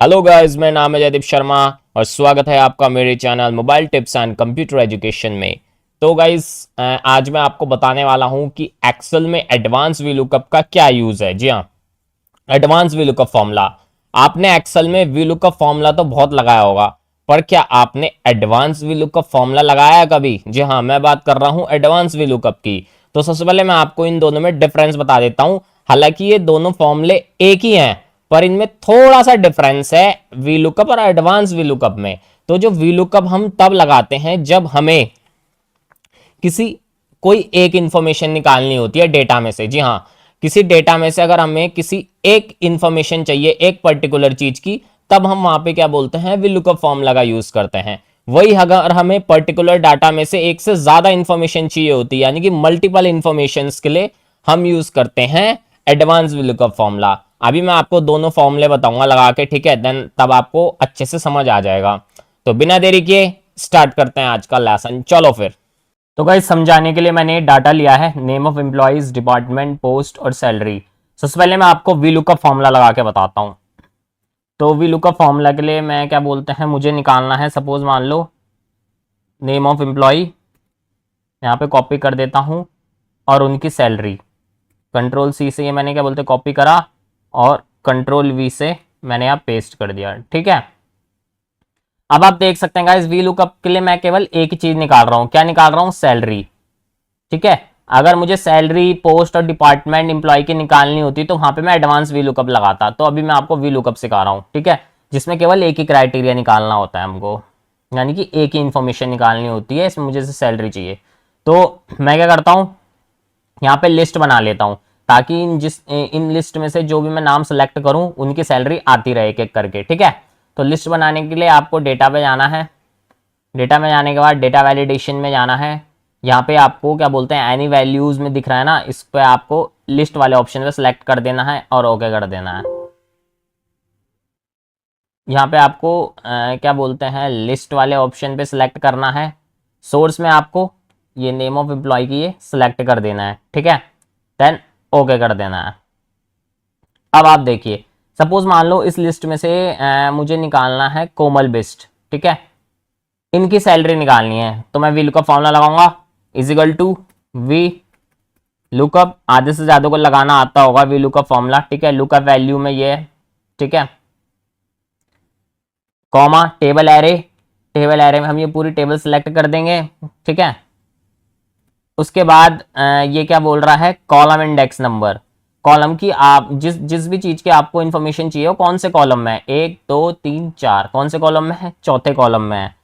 Hello guys, मेरा नाम है जयदीप शर्मा और स्वागत है आपका मेरे channel mobile tips and computer education में। तो गाइस, आज मैं आपको बताने वाला हूं कि एक्सेल में एडवांस वीलुकअप का क्या यूज है। जी हाँ, एडवांस वीलुकअप फॉर्मूला। आपने एक्सेल में वीलुकअप फॉर्मूला तो बहुत लगाया होगा, पर क्या आपने एडवांस वीलुकअप फॉर्मूला लगाया है कभी? जी हाँ, मैं बात कर रहा हूं एडवांस वीलुकअप की। तो सबसे पहले मैं आपको इन दोनों में डिफरेंस बता देता हूं। हालांकि ये दोनों फॉर्मूले एक ही हैं, पर इनमें थोड़ा सा डिफरेंस है वीलुकअप और एडवांस वीलुकअप में। तो जो वीलुकअप हम तब लगाते हैं जब हमें किसी कोई एक इंफॉर्मेशन निकालनी होती है डेटा में से। जी हाँ, किसी डेटा में से अगर हमें किसी एक इंफॉर्मेशन चाहिए एक पर्टिकुलर चीज की, तब हम वहां पे क्या बोलते हैं, विलुकअप फॉर्मूला का यूज करते हैं। वही अगर हमें पर्टिकुलर डाटा में से एक से ज्यादा इंफॉर्मेशन चाहिए होती है, यानी कि मल्टीपल इंफॉर्मेशन के लिए हम यूज करते हैं एडवांस विलुकअप फॉर्मूला। अभी मैं आपको दोनों फॉर्मूले बताऊंगा लगा के, ठीक है? देन तब आपको अच्छे से समझ आ जाएगा। तो बिना देरी किए स्टार्ट करते हैं आज का लेसन। चलो फिर। तो गाइस, समझाने के लिए मैंने डाटा लिया है, name of employees, department, post और सैलरी। सबसे पहले मैं आपको वीलुकअप फॉर्मूला लगा के बताता हूं। तो वीलुकअप फॉर्मूला के लिए मैं क्या बोलते हैं, मुझे निकालना है, सपोज मान लो नेम ऑफ एम्प्लॉय, यहाँ पे कॉपी कर देता हूं, और उनकी सैलरी। कंट्रोल सी से ये मैंने क्या बोलते कॉपी करा, और कंट्रोल वी से मैंने यहाँ पेस्ट कर दिया। ठीक है, अब आप देख सकते हैं गाइस, वीलुकअप के लिए मैं केवल एक ही चीज निकाल रहा हूं। क्या निकाल रहा हूं? सैलरी। ठीक है, अगर मुझे सैलरी, पोस्ट और डिपार्टमेंट एम्प्लॉय की निकालनी होती तो वहां पे मैं एडवांस वीलुकअप लगाता। तो अभी मैं आपको वीलुकअप सिखा रहा हूं, ठीक है, जिसमें केवल एक ही क्राइटेरिया निकालना होता है हमको, यानी कि एक ही इंफॉर्मेशन निकालनी होती है। इसमें मुझे सैलरी चाहिए, तो मैं क्या करता हूँ, यहाँ पे लिस्ट बना लेता हूँ, ताकि इन लिस्ट में से जो भी मैं नाम सेलेक्ट करूँ उनकी सैलरी आती रहे एक एक करके। ठीक है, तो लिस्ट बनाने के लिए आपको डेटा पे जाना है। डेटा में जाने के बाद डेटा वैलिडेशन में जाना है। यहाँ पे आपको क्या बोलते हैं, एनी वैल्यूज में दिख रहा है ना, इस पे आपको लिस्ट वाले ऑप्शन पे सेलेक्ट कर देना है और ओके कर देना है। यहाँ पे आपको क्या बोलते हैं, लिस्ट वाले ऑप्शन पे सिलेक्ट करना है। सोर्स में आपको ये नेम ऑफ एम्प्लॉय की ये सिलेक्ट कर देना है। ठीक है, देन ओके कर देना है। अब आप देखिए, सपोज मान लो इस लिस्ट में से मुझे निकालना है कोमल बिस्ट। ठीक है, इनकी सैलरी निकालनी है, तो मैं वी लुकअप फॉर्मूला लगाऊंगा, is equal to VLOOKUP. आधे से ज्यादा को लगाना आता होगा वी लुकअप फॉर्मूला। ठीक है, लुकअप वैल्यू में ये है। ठीक है, comma table array. Table array में हम ये पूरी टेबल सेलेक्ट कर देंगे। ठीक है, उसके बाद ये क्या बोल रहा है, कॉलम इंडेक्स नंबर। कॉलम की आप जिस जिस भी चीज की आपको इंफॉर्मेशन चाहिए वो कौन से कॉलम में है, 1 2 3 4, कौन से कॉलम में है, चौथे कॉलम में है।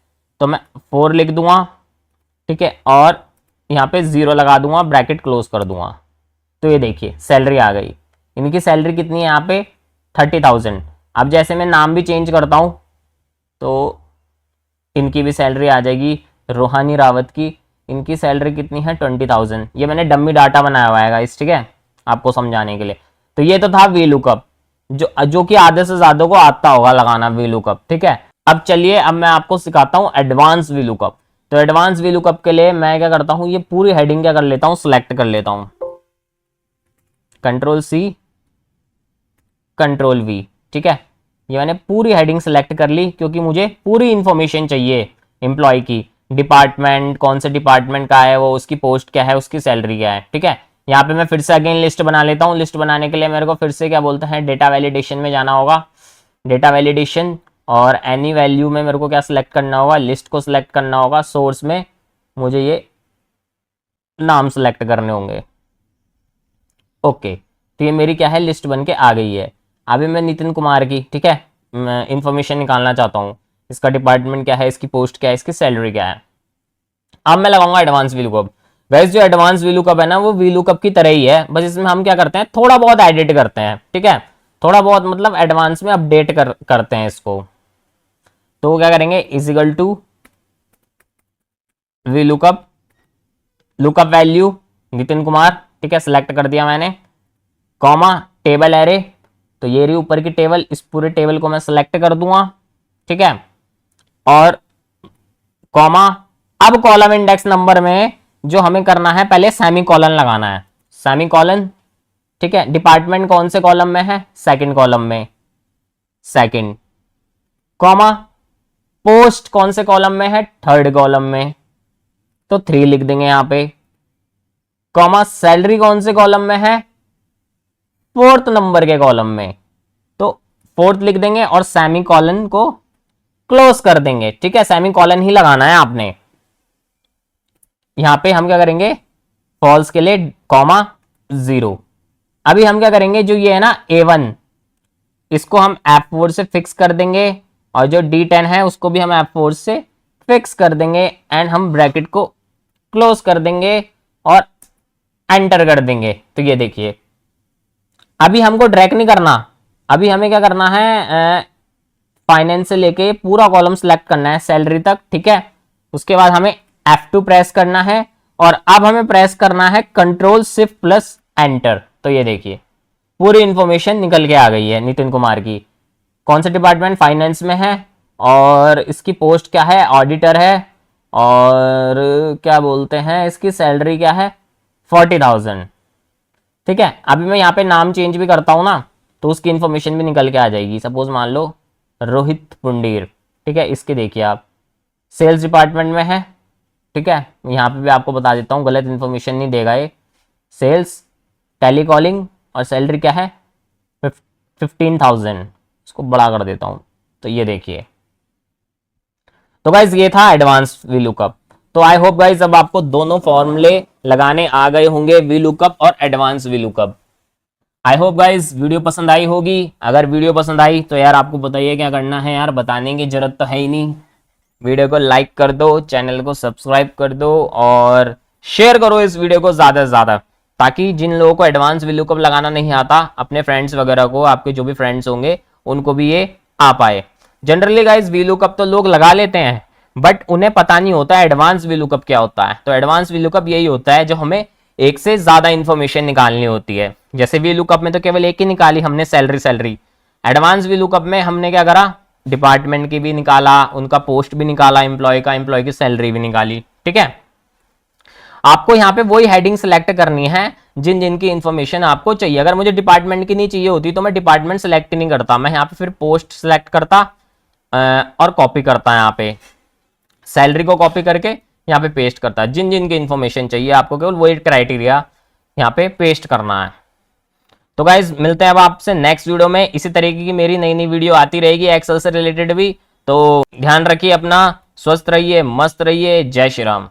तो मैं 4 लिख दूंगा। ठीक है, और यहाँ पे 0 लगा दूंगा, ब्रैकेट क्लोज कर दूंगा। तो ये देखिए सैलरी आ गई। इनकी सैलरी कितनी है यहाँ पे, 30,000। अब जैसे मैं नाम भी चेंज करता हूँ तो इनकी भी सैलरी आ जाएगी, रोहानी रावत की। इनकी सैलरी कितनी है, 20,000। ये मैंने डम्मी डाटा बनाया हुआ है गाइस, ठीक है, आपको समझाने के लिए। तो ये तो था वी लुकअप, जो कि आधे से ज्यादा को आता होगा लगाना वी लुकअप। ठीक है, अब चलिए, अब मैं आपको सिखाता हूँ एडवांस वी लुकअप। तो एडवांस वी लुकअप के लिए मैं क्या करता हूँ, ये पूरी हेडिंग क्या कर लेता हूँ, सिलेक्ट कर लेता हूँ, कंट्रोल सी कंट्रोल वी। ठीक है, ये मैंने पूरी हेडिंग सेलेक्ट कर ली, क्योंकि मुझे पूरी इंफॉर्मेशन चाहिए एम्प्लॉय की। डिपार्टमेंट कौन से डिपार्टमेंट का है वो, उसकी पोस्ट क्या है, उसकी सैलरी क्या है। ठीक है, यहाँ पे मैं फिर से अगेन लिस्ट बना लेता हूँ। लिस्ट बनाने के लिए मेरे को फिर से क्या बोलते हैं, डेटा वैलिडेशन में जाना होगा। डेटा वैलिडेशन और एनी वैल्यू में मेरे को क्या सिलेक्ट करना होगा, लिस्ट को सिलेक्ट करना होगा। सोर्स में मुझे ये नाम सेलेक्ट करने होंगे। ओके, तो ये मेरी क्या है, लिस्ट बन के आ गई है। अभी मैं नितिन कुमार की, ठीक है, इंफॉर्मेशन निकालना चाहता हूँ। इसका डिपार्टमेंट क्या है, इसकी पोस्ट क्या है, इसकी सैलरी क्या है। अब मैं लगाऊंगा एडवांस वीलुकअप। वैसे जो एडवांस वीलुकअप है ना, वो वीलुकअप की तरह ही है, बस इसमें हम क्या करते हैं, थोड़ा बहुत एडिट करते हैं। ठीक है, थोड़ा बहुत मतलब एडवांस में अपडेट करते हैं इसको। तो क्या करेंगे, is equal to VLOOKUP, lookup value Nitin Kumar. ठीक है, सिलेक्ट कर दिया मैंने, कॉमा टेबल एरे। तो ये रही ऊपर की टेबल, इस पूरे टेबल को मैं सिलेक्ट कर दूंगा। ठीक है, और कॉमा, अब कॉलम इंडेक्स नंबर में जो हमें करना है, पहले सेमी कॉलन लगाना है, सेमी कॉलन। ठीक है, डिपार्टमेंट कौन से कॉलम में है, सेकंड कॉलम में, सेकंड। कॉमा पोस्ट कौन से कॉलम में है, थर्ड कॉलम में, तो 3 लिख देंगे यहां पे, कॉमा सैलरी कौन से कॉलम में है, फोर्थ नंबर के कॉलम में, तो फोर्थ लिख देंगे और सेमी कॉलन को क्लोज कर देंगे। ठीक है, सेमी कॉलन ही लगाना है आपने। यहां पे हम क्या करेंगे, फॉल्स के लिए कॉमा 0। अभी हम क्या करेंगे, जो ये है ना A1, इसको हम F4 से फिक्स कर देंगे और जो D10 है उसको भी हम F4 से फिक्स कर देंगे एंड हम ब्रैकेट को क्लोज कर देंगे और एंटर कर देंगे। तो ये देखिए, अभी हमको ड्रैग नहीं करना, अभी हमें क्या करना है, फाइनेंस से लेके पूरा कॉलम सेलेक्ट करना है सैलरी तक। ठीक है, उसके बाद हमें F2 प्रेस करना है और अब हमें प्रेस करना है कंट्रोल शिफ्ट प्लस एंटर। तो ये देखिए पूरी इंफॉर्मेशन निकल के आ गई है नितिन कुमार की। कौन सा डिपार्टमेंट, फाइनेंस में है और इसकी पोस्ट क्या है, ऑडिटर है, और क्या बोलते हैं इसकी सैलरी क्या है, 40,000। ठीक है, अभी मैं यहाँ पे नाम चेंज भी करता हूँ ना तो उसकी इंफॉर्मेशन भी निकल के आ जाएगी। सपोज मान लो रोहित पुंडीर। ठीक है, इसके देखिए आप सेल्स डिपार्टमेंट में है। ठीक है, यहाँ पे भी आपको बता देता हूँ, गलत इन्फॉर्मेशन नहीं देगा ये। सेल्स, टेलीकॉलिंग और सैलरी क्या है 15,000। इसको बड़ा कर देता हूँ, तो ये देखिए। तो गाइज ये था एडवांस वी लुकअप। तो आई होप गाइज अब आपको दोनों फॉर्मूले लगाने आ गए होंगे, वी लुकअप और advance V lookup. I hope guys video पसंद आई होगी। अगर वीडियो पसंद आई तो यार आपको बताइए क्या करना है यार, बताने की जरूरत तो है ही नहीं। वीडियो को लाइक कर दो, चैनल को सब्सक्राइब कर दो और शेयर करो इस वीडियो को ज़्यादा से ज़्यादा, ताकि जिन लोगों को एडवांस वी लुकअप लगाना नहीं आता, अपने फ्रेंड्स वगैरह को, आपके जो भी फ्रेंड्स होंगे उनको भी ये आ पाए। जनरली गाइज वी लुकअप तो लोग लगा लेते हैं बट उन्हें पता नहीं होता एडवांस वी लुकअप क्या होता है। तो एडवांस वी लुकअप यही होता है जो हमें एक से ज्यादा इंफॉर्मेशन निकालनी होती है। जैसे वी लुकअप में तो केवल एक ही निकाली हमने, सैलरी। एडवांस वी लुकअप में हमने क्या करा, डिपार्टमेंट की भी निकाला, उनका पोस्ट भी निकाला, एम्प्लॉय का, एम्प्लॉय की सैलरी भी निकाली। ठीक है, आपको यहाँ पे वही हेडिंग सेलेक्ट करनी है जिन जिन की इंफॉर्मेशन आपको चाहिए। अगर मुझे डिपार्टमेंट की नहीं चाहिए होती तो मैं डिपार्टमेंट सेलेक्ट नहीं करता, मैं यहाँ पे फिर पोस्ट सेलेक्ट करता और कॉपी करता, यहाँ पे सैलरी को कॉपी करके यहाँ पे पेस्ट करता। जिन जिन की इंफॉर्मेशन चाहिए आपको केवल वही क्राइटेरिया यहाँ पे पेस्ट करना है। तो गाइज मिलते हैं अब आपसे नेक्स्ट वीडियो में। इसी तरीके की मेरी नई नई वीडियो आती रहेगी एक्सेल से रिलेटेड भी। तो ध्यान रखिए अपना, स्वस्थ रहिए, मस्त रहिए। जय श्री राम।